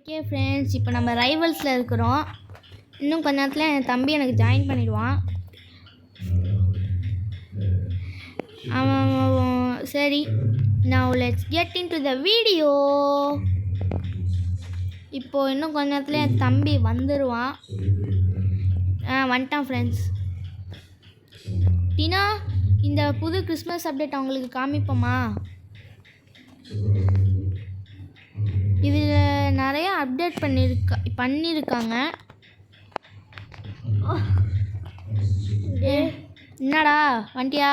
Okay friends, இப்போ நம்ம ரைவல்ஸில் இருக்கிறோம். இன்னும் கொஞ்ச நேரத்தில் என் தம்பி எனக்கு ஜாயின் பண்ணிடுவான். சரி, now let's get into the video. இப்போது இன்னும் கொஞ்ச நேரத்தில் என் தம்பி வந்துடுவான். வந்துட்டான் ஃப்ரெண்ட்ஸ். டினா, இந்த புது கிறிஸ்மஸ் அப்டேட் அவங்களுக்கு காமிப்போமா? இதில் நிறையா அப்டேட் பண்ணியிருக்காங்க. என்னடா வண்டியா?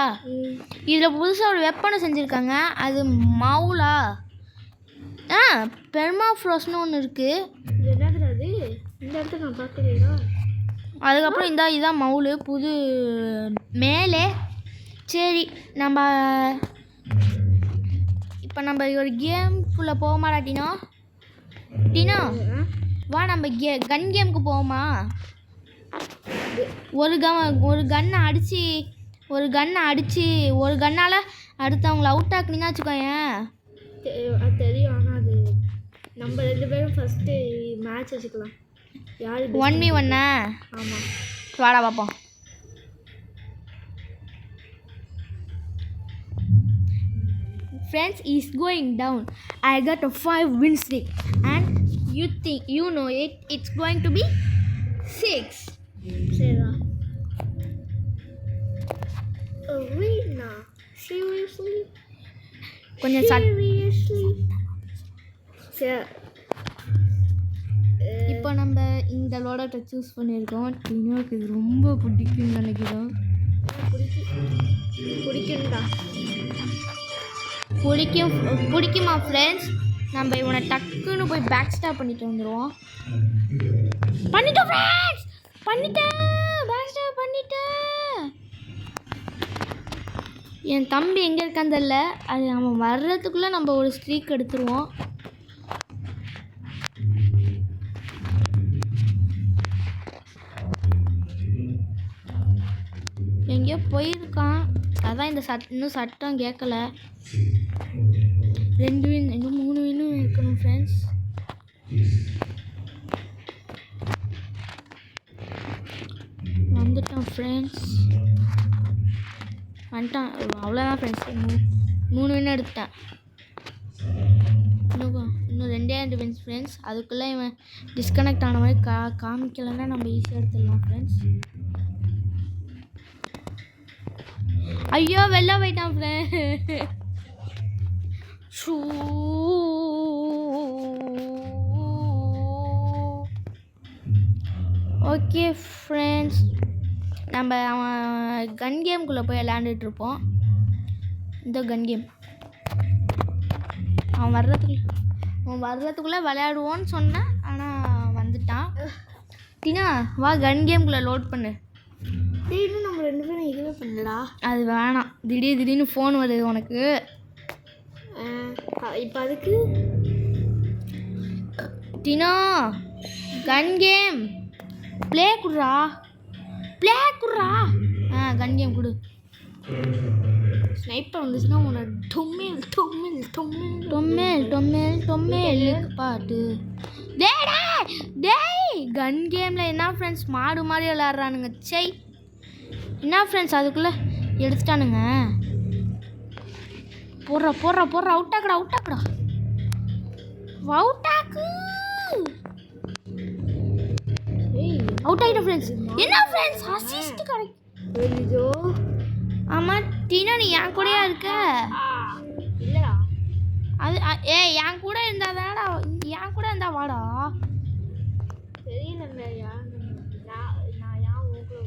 இதில் புதுசாக ஒரு வெப்பனை செஞ்சுருக்காங்க. அது மவுலா பெர்மாஃப்ரோஸ்ட்னு ஒன்று இருக்குது. என்னது அது? இந்த இடத்துல நான் பார்க்கலையா? அதுக்கப்புறம் இதான் மவுலு புது மேலே. சரி, இப்போ நம்ம ஒரு கேம்குள்ளே போவோமாடா டினா? டினா வா, நம்ம கன் கேமுக்கு போவோமா? ஒரு கன்னை அடித்து ஒரு கன்னால் அடுத்தவங்களை அவுட் ஆக்குனீங்கன்னா வச்சுக்கோயேன். அது தெரியும். ஆனால் அது நம்ம 2 பேரும் ஃபஸ்ட்டு மேட்ச் வச்சுக்கலாம். யார் 1v1? ஆமாம், வாடா பார்ப்போம். Friends, is going down. I got a 5 win streak, and you know it's going to be 6. சரிடா. Arena, seriously? கொஞ்சம் seriously? சரி, இப்போ நம்ம இந்த லோடத்தை சூஸ் பண்ணியிருக்கோம். டினோக்கு இது ரொம்ப பிடிக்கும்னு நினைக்கிறோம். பிடிக்கும்டா. பிடிக்குமா ஃப்ரெண்ட்ஸ்? நம்ம இவனை டக்குன்னு போய் பேக் ஸ்டாப் பண்ணிட்டு வந்துடுவோம். பண்ணிட்டோம் ஃப்ரெண்ட்ஸ், பேக் ஸ்டாப் பண்ணிட்டேன். என் தம்பி எங்கே இருக்கான்னு தெரியல. அது அவன் வர்றதுக்குள்ளே நம்ம ஒரு ஸ்ட்ரீக் எடுத்துருவோம். எங்கேயோ போயிருக்கான். அதான் இந்த இன்னும் சட்டம் கேட்கல. 2 வின், இன்னும் 3 வின்னும் இருக்கணும் ஃப்ரெண்ட்ஸ். வந்துட்டான் ஃப்ரெண்ட்ஸ், வந்துட்டான். அவ்வளோதான் ஃப்ரெண்ட்ஸ், 3 வின் எடுத்துட்டேன். இன்னும் 2 வின்ஸ் ஃப்ரெண்ட்ஸ். அதுக்குள்ளே இவன் டிஸ்கனெக்ட் ஆன மாதிரி காமிக்கலைன்னா நம்ம ஈஸியாக எடுத்துடலாம் ஃப்ரெண்ட்ஸ். ஐயோ, வெளில போயிட்டான் ஃப்ரெண்ட். ஓகே ஃப்ரெண்ட்ஸ், நம்ம அவன் கன் கேம்குள்ளே போய் விளையாண்டுட்ருப்போம். இந்த கன் கேம் அவன் வர்றதுக்குள்ளே விளையாடுவோன்னு சொன்னேன். ஆனால் வந்துட்டான். டினா வா, கன் கேம்குள்ளே லோட் பண்ணு. திடீர்னு நம்ம 2 பேரும் இதுவே பண்ணலா? அது வேணாம். திடீர்னு ஃபோன் வருது உனக்கு. இப்போ அதுக்கு டினா கன் கேம் ப்ளே குடுறா. கன் கேம் கொடு. ஸ்னைப்பர் வந்துச்சுன்னா உன்னை டொம்மேல் பாட்டு. டேய் கன் கேமில் என்ன ஃப்ரெண்ட்ஸ் மாடு மாதிரி விளாட்றானுங்க. சை, என்ன ஃப்ரெண்ட்ஸ் அதுக்குள்ளே எடுத்துட்டானுங்க. போடுறா அவுட்டாக்குடா. அவுட் ஆகிட்டேன் ஃப்ரெண்ட்ஸ். என்ன ஃப்ரெண்ட்ஸ் அசிஸ்ட் கிடைக்கும். ஆமாம் டீனா, நீ என் கூடயா இருக்க? இல்லைடா, அது என் கூட இருந்தா வாடா. தெரியல நான் ஏன் ஊக்குல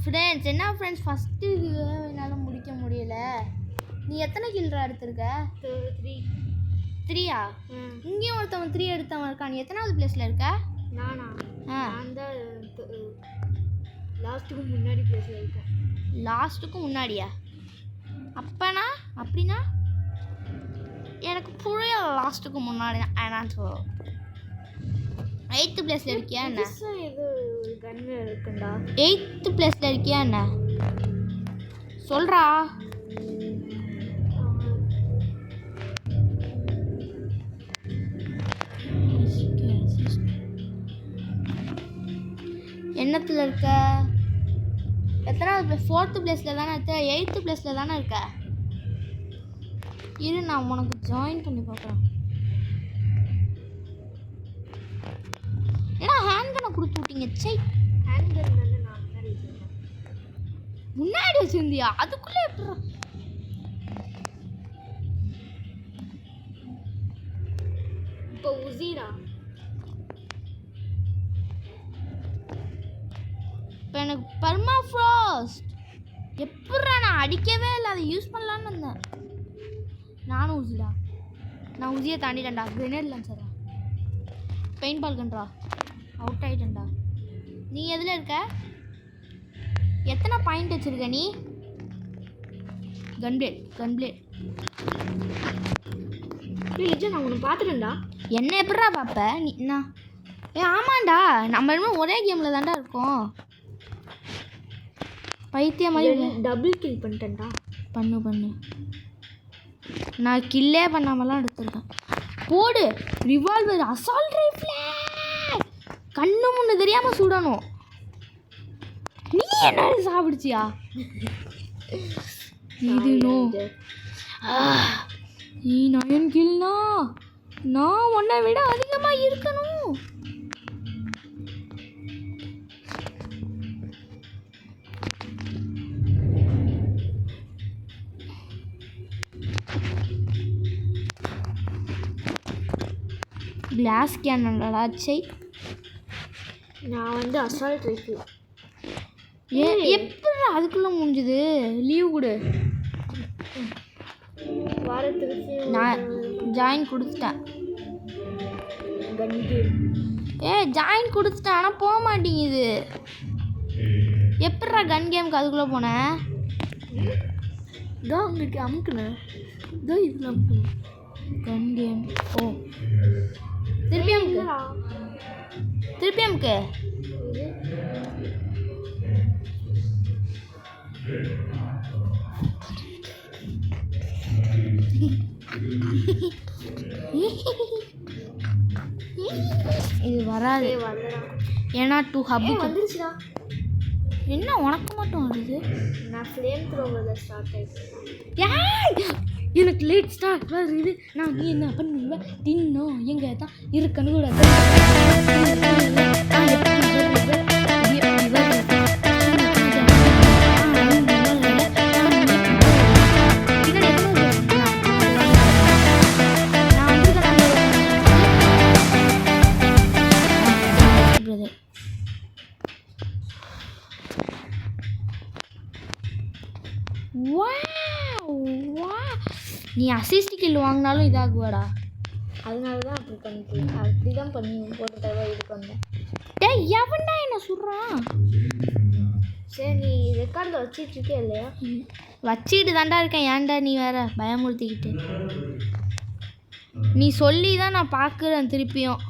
ஃப்ரெண்ட்ஸ். என்ன ஃப்ரெண்ட்ஸ் ஃபஸ்ட்டு என்னால் முடிக்க முடியல. நீ எத்தனை கில்ரா எடுத்திருக்க? 3. இங்கேயும் ஒருத்தவன் 3 எடுத்தவன் இருக்கான். நீ எத்தனாவது பிளேஸில் இருக்க? நான் தான் லாஸ்ட்டுக்கு முன்னாடி பிளேஸில் இருக்கேன். லாஸ்ட்டுக்கு முன்னாடியா? அப்படின்னா எனக்கு புரியல. லாஸ்ட்டுக்கு முன்னாடி தான். ஆனால் 8th பிளேஸில் இருக்கியா என்ன? ஏதோ கன்னு இருக்குண்டா. 8th பிளேஸில் இருக்கியா என்ன? சொல்கிறா. என்னத்தில் இருக்க? எத்தனாவது பிளேஸ்? 4th பிளேஸில் தானே இருக்க? 8th பிளேஸில் தானே இருக்க? இரு, நான் உனக்கு ஜாயின் பண்ணி பார்க்குறேன். ஏன்னா ஹேண்ட்கனை கொடுத்து விட்டீங்க. சை, ஹேண்ட்கன் தானே நான் முன்னாடி வச்சிருந்தியா? அதுக்குள்ளே எப்படி? இப்போ உசிடா. இப்போ எனக்கு பர்மா ஃப்ராஸ்ட் எப்பட்றா? நான் அடிக்கவே இல்லை, அதை யூஸ் பண்ணலான்னு இருந்தேன். நானும் உசிடா. நான் உசியை தாண்டிட்டேன்டா. கிரெனேட் லான்ச்சரா, பெயிண்ட் பால் கன்றா, அவுட் ஆகிட்டேன்டா. நீ எதில் இருக்க? எத்தனை பாயிண்ட் வச்சுருக்க நீ? கன்பிளேட். நிஜம் நான் உன்னை பார்த்துட்டேன்டா. என்ன எப்படா பார்ப்ப நீ? நான் ஆமாண்டா, நம்ம இன்னும் ஒரே கேமில் தான்டா இருக்கோம். பைத்தியம் மாதிரி டபுள் கில் பண்ணிட்டேன்டா. பண்ணு. நான் கில்லே பண்ணாமலாம் எடுத்துருக்கேன். போடு ரிவால்வர், அசால்ட் ரைஃபிள். கண்ணு முன்னு தெரியாமல் சுடணும். நீ என்ன சாப்பிடுச்சியா? இது நோ. நீ 9 கில்னா நான் உன்னை விட அதிகமாக இருக்கணும். Class Canada. சை, நான் வந்து அசால்ட் ரைஃபிள். எப்படி அதுக்குள்ளே முடிஞ்சுது? லீவ் கொடு. வாரத்துக்கு நான் ஜாயின் கொடுத்துட்டேன். கன் கேம். ஜாயின் கொடுத்துட்டேன், ஆனால் போக மாட்டேங்குது. எப்பட்றா கன் கேமுக்கு அதுக்குள்ளே போனேன்? இதோ உங்களுக்கு அமுக்குனேன். இதோ இதில் அமுக்குனேன். கன் கேம். ஓ, திருப்பி அமுக்கு. இது வராது. ஏன்னா 2 ஹப் வந்துருச்சுடா. என்ன உனக்கு மட்டும் வருது? நான் ஃப்ளேம் த்ரோவரில் ஸ்டார்ட் ஆகிட்டேன். எனக்கு லேட் ஸ்டார்ட் வருது. நான் நீ என்ன பண்ணுவேன்? தின்னும் எங்கே தான் இருக்கணும் கூட. நீ அசிஸ்ட் கில் வாங்கினாலும் இதாகுவாடா. அதனால தான் அப்படி தான் பண்ணி போட்டு தடவை இதுக்கு வந்தேன். டேய், எவன்டா என்ன சொல்கிறான்? சரி, நீ ரெக்கார்டில் வச்சிட்டு இருக்கே இல்லையா? வச்சிட்டு தாண்டா இருக்கேன். ஏன்டா நீ வேற பயமுறுத்திக்கிட்டு? நீ சொல்லி தான் நான் பார்க்குறேன். திருப்பியும்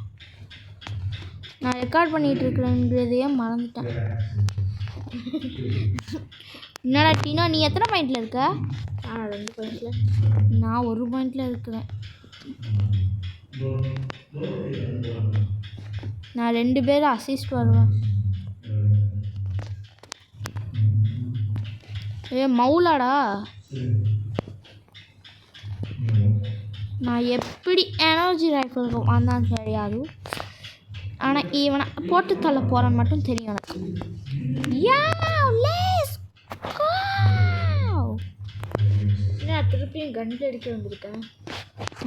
நான் ரெக்கார்ட் பண்ணிகிட்டு இருக்கிறேங்கிறதையே மறந்துட்டேன். என்னடா டீனா, நீ எத்தனை பாயிண்டில் இருக்க? 2 பாயிண்டில். நான் 1 பாயிண்டில் இருக்கிறேன். நான் 2 பேரும் அசிஸ்ட் வருவேன். மவுலாடா, நான் எப்படி எனர்ஜி ரைஃபிள் வந்தான்னு தெரியாது. ஆனால் இவனை போட்டு தள்ள போகிறான்னு மட்டும் தெரியும் எனக்கு. நான் திருப்பியும் கன்னில் அடிக்க வந்திருக்கேன்.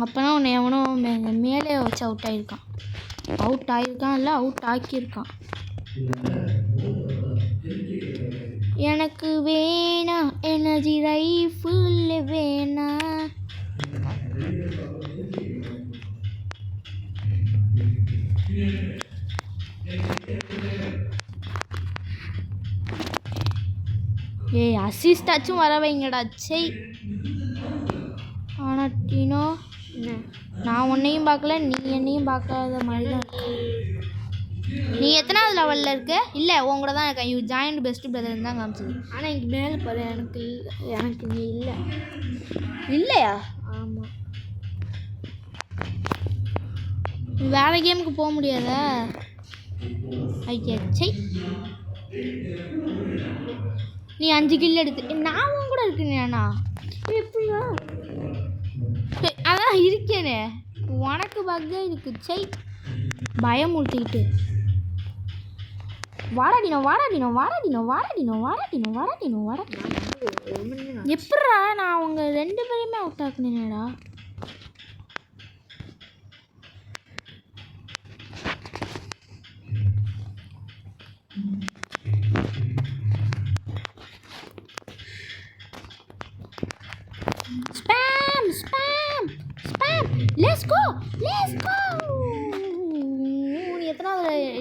அப்போனா உன்னை எவனோ மேலே வச்சு அவுட் ஆகியிருக்கான். இல்லை அவுட் ஆக்கியிருக்கான். எனக்கு வேணாம் எனர்ஜி ரைஃபிள் வேணாம். ஏய், அசிஸ்டாச்சும் வர வைங்கடா. சை, ஆனால் டீனோ, நான் உன்னையும் பார்க்கல, நீ என்னையும் பார்க்காத மாதிரி தான். நீ எத்தனாவது லெவலில் இருக்க? இல்லை, உன் கூட தான் இருக்கேன். யூ ஜாயின்ட் பெஸ்ட் பிரதர்னு தான் காமிச்சது. ஆனால் இங்கே மேலே பாரு, எனக்கு நீ இல்லை. இல்லையா? ஆமாம். வேறு கேமுக்கு போக முடியாதா? ஐயா சை நீ 5 கில் எடுத்து நான் உன் கூட இருக்கேனா எப்படியா அதான் இருக்கேனே உனக்கு பக்கா இருக்கு சை பயம் ஊட்டிக்கிட்டு வாடாடினோ எப்படா நான் அவங்க 2 பேரையுமே அவுட் ஆக்குனேடா spam let's go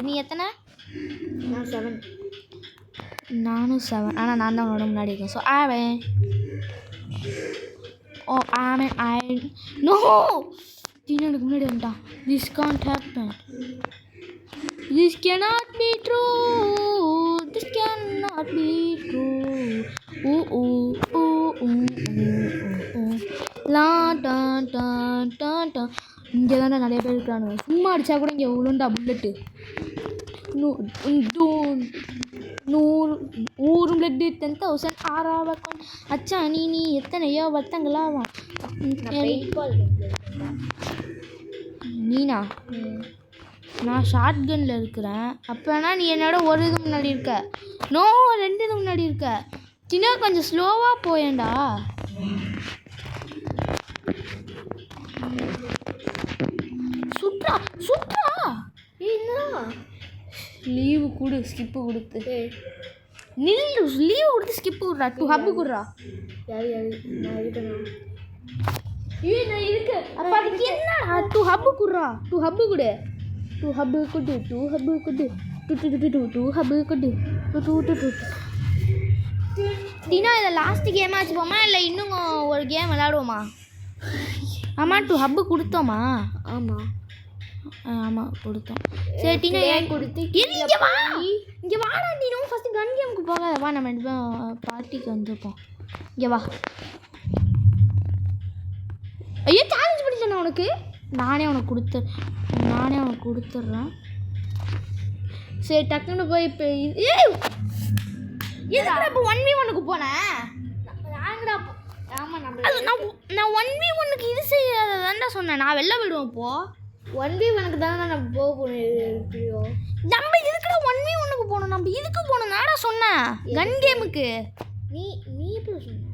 நீ எத்தனை நான் 7 நானும் 7 ஆனால் நான் தான் உன்னோட முன்னாடி இருக்கேன் ஸோ நோ எனக்கு முன்னாடி வந்துட்டான் this can't happen this cannot be true லா டான் டான் டான் டான் இங்கே தானே நிறைய பேர் இருக்கிறானுங்க சும்மா அடித்தா கூட இங்கே உளுண்டா புல்லட்டு 100 பிளட்டு 10,000 ஆறாவக்கம் அச்சா நீ எத்தனையோ வத்தங்களாவா நீனா நான் ஷார்ட் கன்னில் இருக்கிறேன் அப்போனா நீ என்னோட ஒரு இது முன்னாடி இருக்க 2 இது முன்னாடி இருக்க சின்ன கொஞ்சம் ஸ்லோவாக போயேண்டா சுட்ரா லீவு கொடு ஸ்கிப்பு கொடுத்து நில்லு லீவு கொடுத்து ஸ்கிப்பு கொடுறா 2 ஹப்பு கொடுறா யாரு நான் இருக்கேனா நான் இருக்கு அப்போ அதுக்கு என்னடா 2 ஹப்பு கொடுறா 2 ஹப்பு கொடு 2 ஹப்பு கொடு 2 ஹப்பு கொடு 2 ஹப்பு கொடு 2 டினா இதை லாஸ்ட் கேம் ஆச்சு போமா இல்லை இன்னும் ஒரு கேம் விளாடுவோமா ஆமாம் 2 ஹப்பு கொடுத்தோமா ஆமாம் கொடுத்தோம் சரி டினா ஏன் கொடுத்து இங்கே வாடா நீனும் ஃபஸ்ட்டு கன் கேமுக்கு போகாத வா நம்ம 2 பார்ட்டிக்கு வந்துருப்போம் இங்கே வா ஐயோ சேலஞ்ச் பண்ணிட்டேன் உனக்கு நானே உனக்கு கொடுத்துட்றேன் சரி டக்குன்னு போய் இப்போ எதுக்குடா இப்போ 1v1க்கு போனேன் நாங்கடா ஆமாம் நான் 1v1க்கு இது செய்யாததான்டா சொன்னேன் நான் வெளில போயிடுவேன் இப்போது 1v1க்கு தானே நம்ம போக போகணும் நம்ம இதுக்குடா 1v1க்கு போகணும் நம்ம இதுக்கு போகணும் நாடா சொன்னேன் கன் கேமுக்கு நீ எப்படி சொன்ன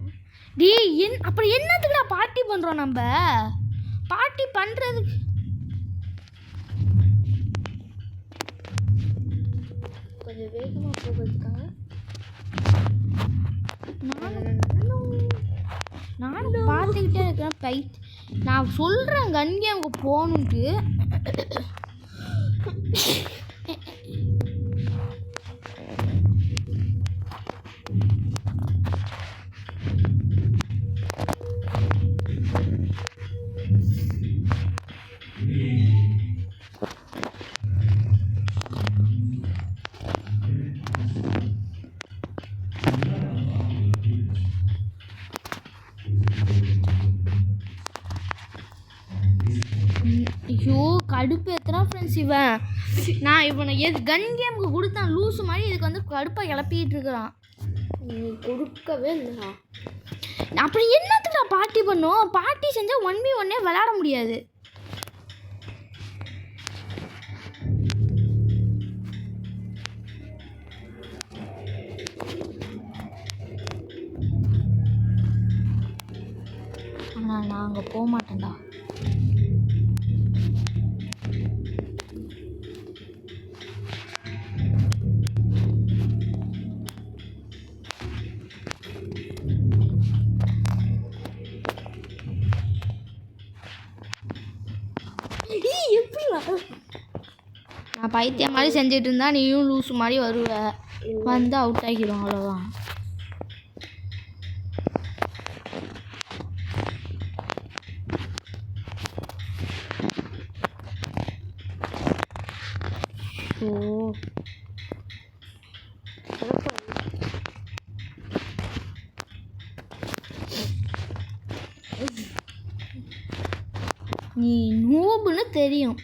அப்புறம் என்னத்துக்குடா பார்ட்டி பண்ணுறோம் நம்ம பார்ட்டி பண்ணுறதுக்கு கொஞ்சம் வேகமாக போகிறதுக்காக நானும் பார்த்துக்கிட்டே இருக்கிறேன் நான் சொல்கிறேன் கன் கேமுக்கு போகணுன்ட்டு ஐயோ கடுப்பு எத்தனை ஃப்ரெண்ட்ஸ் நான் இவனை கன் கேமுக்கு கொடுத்தான் லூஸு மாதிரி இதுக்கு வந்து கடுப்பாக கிளப்பிட்டு இருக்கிறான் நீ கொடுக்கவே இல்லைடா அப்படி என்னத்துக்கு நான் பார்ட்டி பண்ணோம் பார்ட்டி செஞ்சால் 1v1 விளையாட முடியாது ஆனால் நான் அங்கே போக மாட்டேன்டா நான் பைத்தியம் மாதிரி செஞ்சுட்டு இருந்தா நீயும் லூஸ் மாதிரி வருவ வந்து அவுட் ஆகிடும் அவ்வளோதான் ஓ நீ நூபுன்னு தெரியும்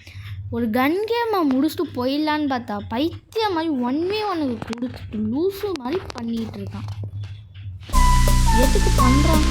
ஒரு கன் கேமை முடிச்சுட்டு போயிடலான்னு பார்த்தா பைத்தியம் மாதிரி 1v1 கொடுத்துட்டு லூஸு மாதிரி பண்ணிகிட்டு இருக்கான். எதுக்கு பண்ணுறான்?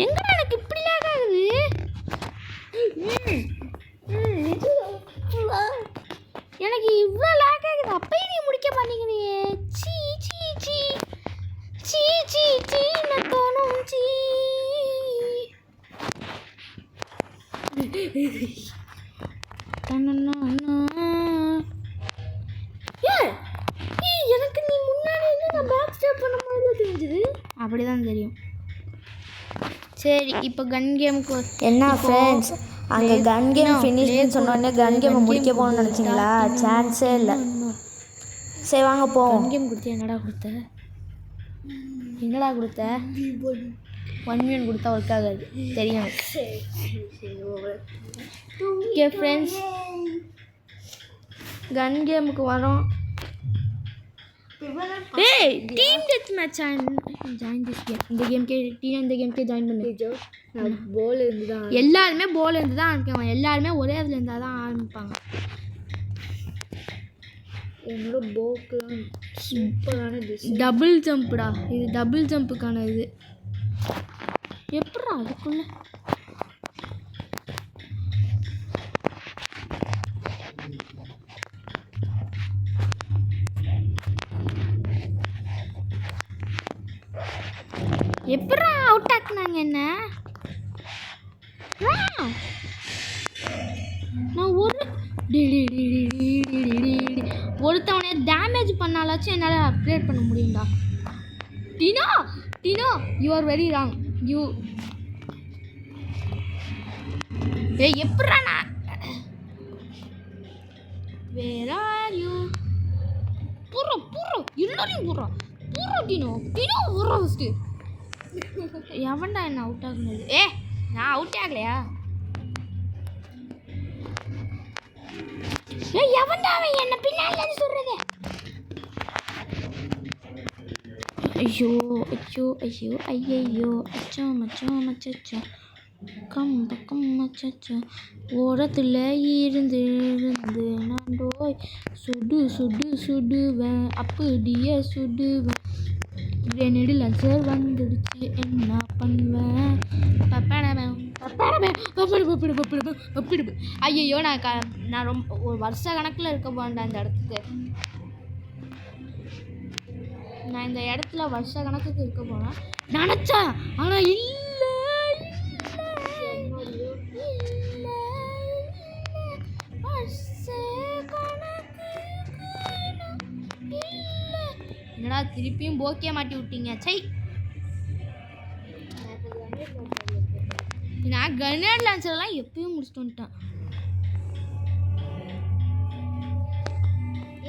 எங்க எனக்கு இப்படி லேக் ஆகுது? எனக்கு இவ்வளோ லேக் ஆகுது, அப்பயே நீ முடிக்க மாட்டேங்கிறியே. சீ சீ சீ சீ சீ சீன்னு தோணும். சீ எனக்கு நீ முன்னாடி நான் பேக் ஸ்டெப் பண்ண மாதிரி தெரிஞ்சுது. அப்படிதான் தெரியும். சரி, இப்போ கன் கேமுக்கு என்ன ஃப்ரெண்ட்ஸ், அங்கே கன் கேம் ஃபினிஷ்னு சொன்னோடனே கன் கேமை முடிக்க போகணும்னு நினச்சிங்களா? சான்ஸே இல்லை. சரி வாங்க போவோம். கன் கேம் கொடுத்து என்னடா கொடுத்த? 1v1 கொடுத்தா ஒர்க் ஆகாது தெரியும். ஓகே ஃப்ரெண்ட்ஸ், கன் கேமுக்கு வரோம். ஏய், team death match join this game. இந்த கேம்க்கே ஜாயின் பண்ணு. போல் இருந்து தான் எல்லாருமே போல் இருந்து தான் ஆரம்பிப்பாங்க. எல்லாருமே ஒரே இதில் இருந்தால் தான் ஆரம்பிப்பாங்க. என்னோட போக்கெலாம் சூப்பரான டபுள் ஜம்ப்டா, இது டபுள் ஜம்ப்புக்கான இது. எப்படா அதுக்குள்ள எப்படா அவுட் ஆக்குனாங்க என்ன? நான் ஒருத்தவனே டேமேஜ் பண்ணாலாச்சும் என்னால் அப்கிரேட் பண்ண முடியும்டா. Dino you are very wrong. You எப்படா நான் வேர் ஆர் யூ? பூரம் எல்லாரையும் பூரம் டினோ பூரம் ஃபஸ்ட்டு. எவன்டா என்ன அவுட் ஆகுனது? நான் அவுட் ஆகலையா? எவன்டா அவன் என்ன பின்னால சொல்றது? ஐயோ அச்சோ மச்சோ கம் பக்கம் மச்சோ ஓரத்தில் இருந்து நான் டோய் சுடுவேன் அப்படியே சுடுவேன். கிரேனேடு லான்சர் வந்துடுச்சு, என்ன பண்ணுவேன்? ஐயோ, நான் ரொம்ப ஒரு வருஷ கணக்கில் இருக்க போண்டா இந்த இடத்துக்கு. நான் இந்த இடத்துல வருஷ கணக்குக்கு இருக்க போனேன் நினச்சேன். ஆனால் இல்லை, என்னடா திருப்பியும் போக்கே மாட்டி விட்டீங்க. சை, நான் கன்னர் லான்சர்லாம் எப்பயும் முடிச்சுட்டு வந்துட்டேன்.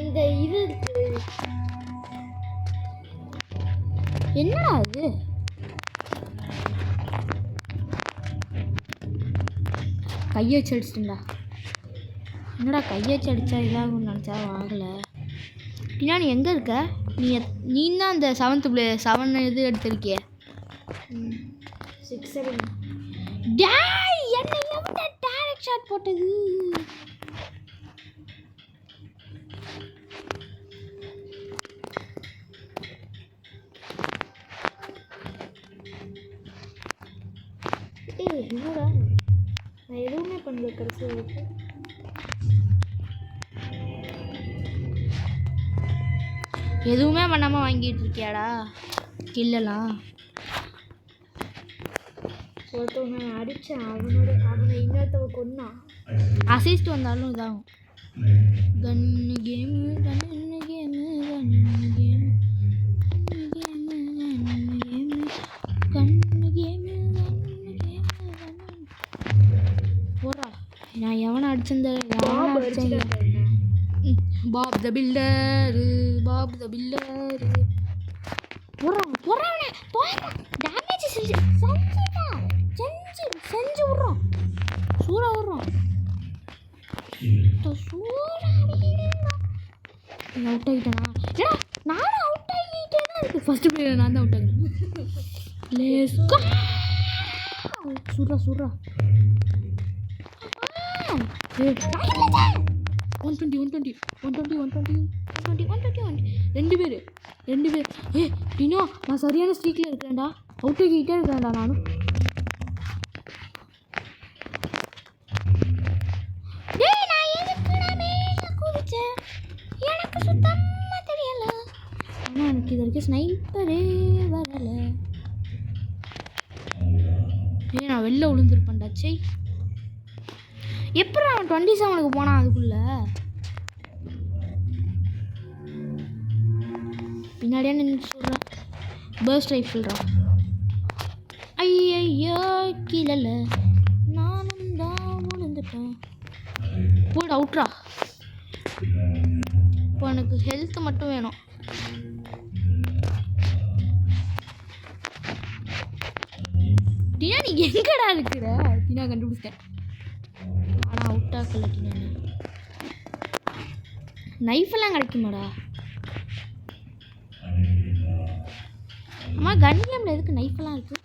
இந்த இது என்னடா அது? கையை வச்சு அடிச்சிட்டா. என்னடா கையை வச்சு அடித்தா இதாகும்னு நினச்சா ஆகலை. பின்னா நீ எங்கே இருக்க? நீ தான் அந்த 7 இது எடுத்திருக்கிய. 6-7. டேய், என்ன எவன்டா டைரக்ட் ஷாட் போட்டது? என்னடா நான் எதுவுமே பண்ணல கடைசி. எதுவுமே பண்ணாமல் வாங்கிட்டு இருக்கியாடா கில்லலாம்? ஒருத்தவங்க அடித்தேன், அவனை இன்னொருத்தவ கொன்னான். அசிஸ்ட் வந்தாலும் இதாகும். கன்னு கேமு கன்னு கேமு கன்னு கேமு கன்னு கேமு கன்னு கேமு போறா. நான் எவனை அடிச்சேன் பாப் த பில்டரு பாப் த பில்டரு போறான் டேமேஜ் செஞ்சு விட்றோம். சூடா விட்றோம். அவுட் ஆகிட்டேனா? ஏடா நானும் அவுட் ஆகிட்டே தான் இருக்கு. ஃபர்ஸ்ட் பிளேயர் நான் தான் அவுட் ஆகிட்டேன். சுடுறா 120 ரெண்டு பேர் டினோ நான் சரியான ஸ்ட்ரீக்கில் இருக்கிறேன்டா. அவுட் ஆகிட்டே இருக்கிறேன்டா நானும். எனக்கு சுத்தமாக தெரியல. ஆனால் எனக்கு இது வரைக்கும் ஸ்னைப்பரே வரலை. நான் வெளில விழுந்துருப்பேன்டா. சை எப்படி அவன் 27க்கு போனான்? அதுக்குள்ள பின்னாடியே நின்று சொல்கிறேன். பர்ஸ்ட் ரைஃபிள்ரா. ஐயோ கீழே நானும் தான் விழுந்துட்டேன். போடு அவுட்ரா. இப்போ எனக்கு ஹெல்த் மட்டும் வேணும். டினா நீ எங்கடா இருக்கிற? டினா கண்டுபிடிச்சிட்டேன். ஆனால் அவுட் ஆக்கல. டினா நைஃபெல்லாம் கிடைக்குமாடா? அம்மா கன் கேமில் எதுக்கு நைஃபெல்லாம் இருக்கு?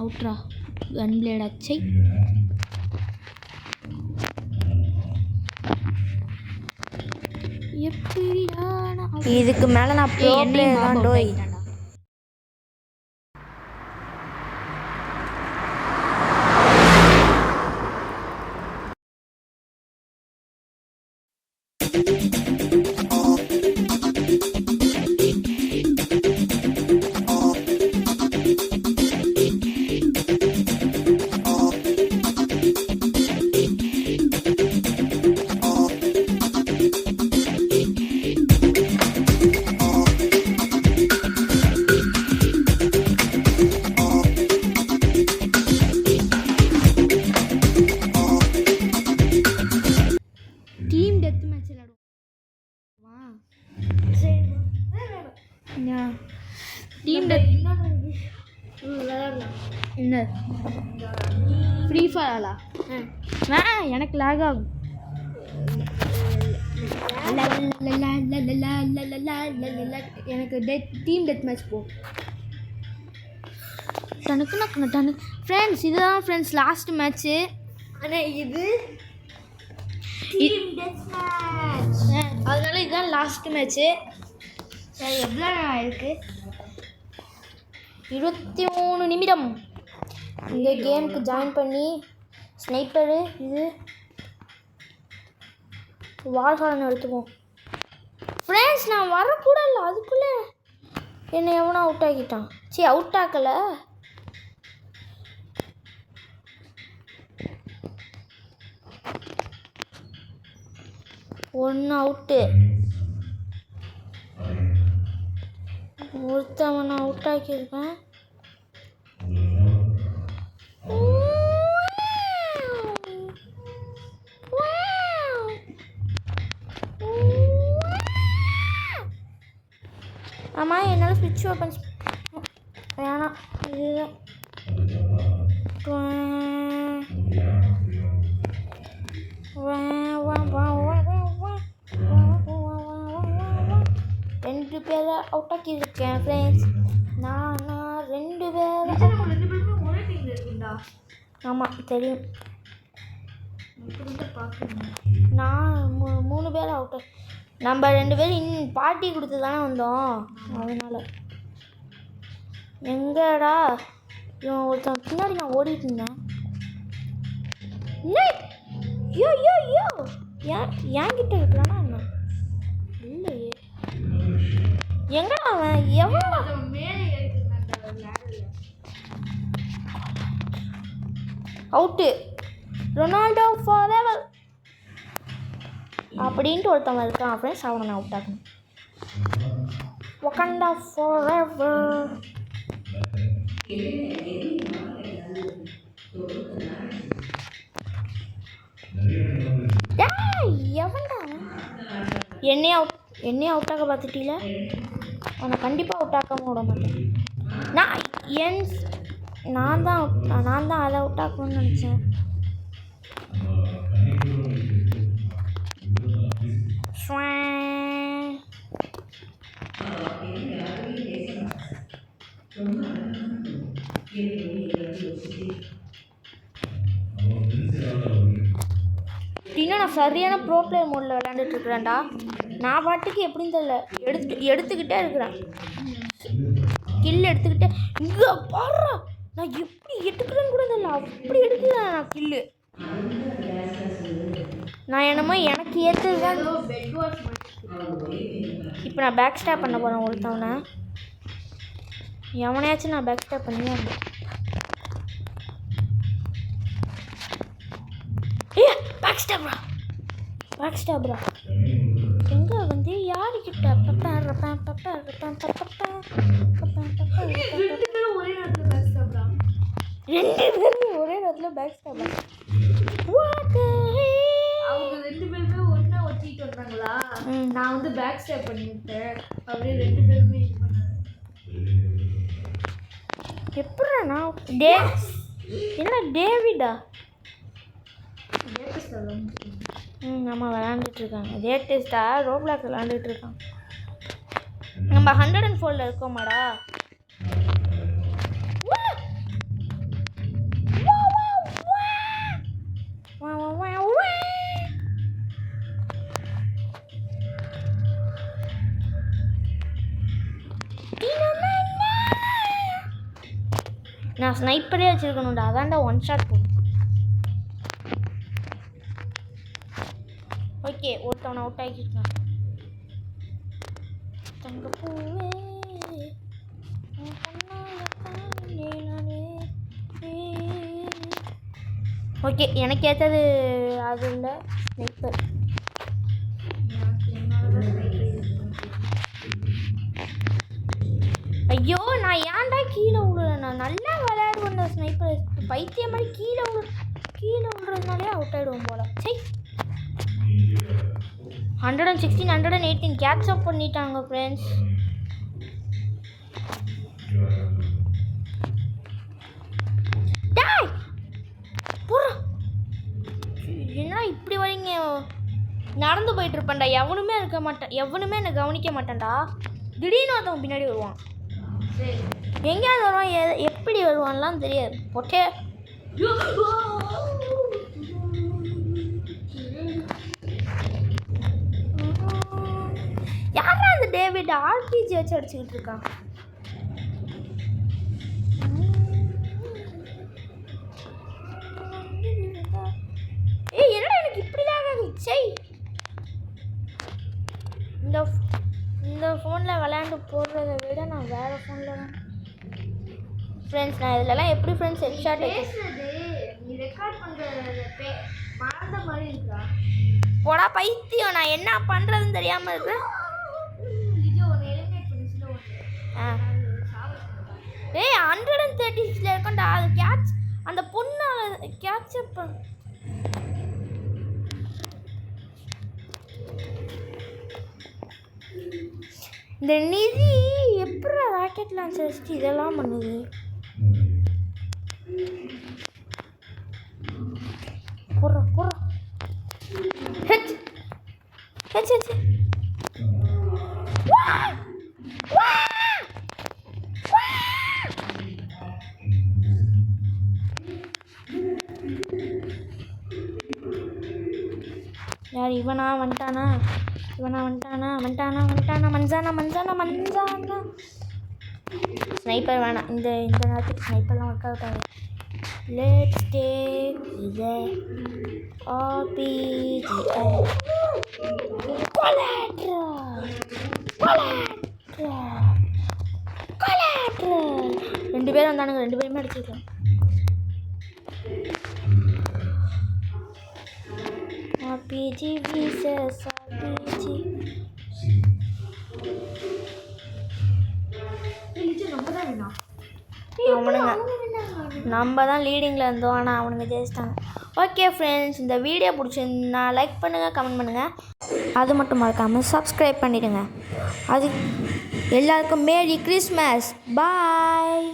அவுட்ரா கன் பிளேட் அச்சை. எப்படிடா இதுக்கு மேலே நான் ப்ரோ பிளேயர் தான் டோய். என்ன ஃப்ரீ ஃபயரா? எனக்கு லாக் ஆகும். எனக்கு டீம் டெத் மேட்ச் போ. டனு ஃப்ரெண்ட்ஸ், இதுதான் ஃப்ரெண்ட்ஸ் லாஸ்ட் மேட்ச்சு. ஆனால் இது டீம் டெத் மேட்ச், அதனால இதுதான் லாஸ்ட் மேட்ச்சு. எவ்வளோ நேரம் இருக்குது? 23 நிமிடம். இந்த கேமுக்கு ஜாயின் பண்ணி ஸ்னைப்பரு இது வால்ஹாலன் எடுத்துப்போம். ஃப்ரெண்ட்ஸ் நான் வரக்கூட இல்லை, அதுக்குள்ளே என்னை எவனோ அவுட் ஆக்கிட்டான். அவுட் ஆக்கலை. ஒன்று அவுட்டு. ஒருத்தவனை அவுட் ஆக்கியிருக்கேன். ஆமாம், என்னால் ஸ்விட்ச் ஓப்பன் வேணாம். இதுதான் 2 பேரை அவுட் ஆக்கியிருக்கேன் ஃப்ரெண்ட்ஸ். நான் 2 பேரை. ஒரே டீம் இருக்குண்டா. ஆமாம் தெரியும். பார்க்கணும். நான் 3 பேரை அவுட். நம்ம 2 பேரும் பார்ட்டி கொடுத்து தானே வந்தோம், அதனால். எங்கடா இவன் ஒருத்தன் பின்னாடி நான் ஓடிட்டு இருந்தேன். யோ யோ யோ என்கிட்ட இருக்கலாம்னா என்ன? இல்லையே. எங்கடா அவன்? எவ்வளோ அவுட்டு. ரொனால்டோ ஃபார் எவர் அப்படின்ட்டு ஒருத்தவங்க இருக்கான் ஃப்ரெண்ட்ஸ். அவனை நான் அவுட் ஆகணும். வகாண்டா ஃபார் எவர். எவன்டா என்னையே அவுட் ஆக பார்த்துட்டீல. அவனை கண்டிப்பாக அவுட் ஆக்காம விட மாட்டேன். நான் தான் அதை அவுட் ஆக்கணும்னு நினச்சேன். இன்னும் நான் சரியான ப்ரோ பிளேயர் மோடில் விளையாண்டுட்டு இருக்கிறேன்டா. நான் பாட்டுக்கு எப்படின்னு தெரியல எடுத்துக்கிட்டே இருக்கிறேன். கில் எடுத்துக்கிட்டே இங்கே பாடுறா. நான் எப்படி எடுக்கிறேன்னு கூட தெரியல, அப்படி எடுக்கிறேன் நான் கில்லு. நான் என்னமோ எனக்கு ஏற்றது தான். இப்போ நான் பேக் ஸ்டாப் பண்ண போகிறேன் ஒருத்தவனை. எவனையாச்சும் நான் பேக் ஸ்டாப் பண்ணியே இருந்தேன். பேக் ஸ்டாப்ரா எங்கே வந்து யாருக்கிட்ட ஒரே நேரத்தில் பேக் ஸ்டாப்ரா. அவங்க 2 பேருமே ஒன்றா ஒட்டிட்டு வந்தாங்களா? நான் வந்து பேக் ஸ்டாப் பண்ணிவிட்டேன். அப்படியே 2 பேருமே இது பண்ணாங்க. எப்படா நான் என்னடா டேவிடா? ஆமாம் விளாண்டுட்ருக்காங்க. லேட்டஸ்ட்டா ரோப்ளாக் விளாண்டுட்டு இருக்காங்க. நம்ம 104 இருக்கோமாடா. நான் ஸ்னைப்பரே வச்சுருக்கணும்டா, அதான்டா 1 ஷாட் போடும். ஓகே, ஒருத்தவனை அவுட் ஆகிருக்கான். ஓகே, எனக்கு ஏற்றது அது இல்லை ஸ்னைப்பர். ஐயோ, நான் ஏன்டா கீழே விழுறேன்? நான் நல்லா விளையாடுவேன் அந்த ஸ்னைப்பர். பைத்தியம் மாதிரி கீழே விழுறதுனாலே அவுட் ஆகிடுவோம் போல. சரி, 116 118 கேட்ச் அப் பண்ணிட்டாங்க ஃப்ரெண்ட்ஸ். என்ன இப்படி வரீங்க? நடந்து போயிட்டு இருப்பேன்டா, எவனுமே என்னை கவனிக்க மாட்டேன்டா. திடீர்னு ஒருத்தவன் பின்னாடி வருவான். எங்கேயாவது வருவான், எப்படி வருவான்லாம் தெரியாது. போட்டே யாரா அந்த டேவிட் ஆர்பிஜி வச்சு அடிச்சுக்கிட்டு இருக்கான்? ஏய், என்னடா எனக்கு இப்படிலாம் ஆகுது? இந்த ஃபோனில் விளையாண்டு போடுறத விட நான் வேறு ஃபோனில் தான் ஃப்ரெண்ட்ஸ். நான் இதிலலாம் எப்படி ஃப்ரெண்ட்ஸ் ஹெட்ஷாட் நீ ரெக்கார்ட் பண்ணுறது மறந்த மாதிரி இருக்கா? போடா பைத்தியம், நான் என்ன பண்ணுறதுன்னு தெரியாமல் இருக்கேன். ஏய், 136 இருக்கண்டா. அது கேட்ச், அந்த பொண்ணு கேட்ச் அப். இந்த நிதி எப்படி ராக்கெட் லான்ச் வச்சுட்டு இதெல்லாம் பண்ணுது? போடுறா ஹெச் ஹெச் ஹெச். யார் இவனா? வந்துட்டானா? மஞ்சானா. ஸ்னைப்பர் வேணாம், இந்த நேரத்துக்கு ஸ்னைப்பர்லாம் ஒர்க் அவுட் ஆகுது. Let's take the RPG. Collateral 2 பேர் வந்தானுங்க, 2 பேருமே அடிச்சிருக்கேன். PG versus PG. நம்ம தான் வேணாம். அவனுங்க நம்ம தான் லீடிங்கில் இருந்தோம், ஆனால் அவனுங்க ஜெயிச்சிட்டாங்க. ஓகே ஃப்ரெண்ட்ஸ், இந்த வீடியோ பிடிச்சிருந்தா லைக் பண்ணுங்கள், கமெண்ட் பண்ணுங்கள். அது மட்டும் மறக்காமல் சப்ஸ்கிரைப் பண்ணிடுங்க. அது எல்லாருக்கும் மேரி கிறிஸ்மஸ். பாய்.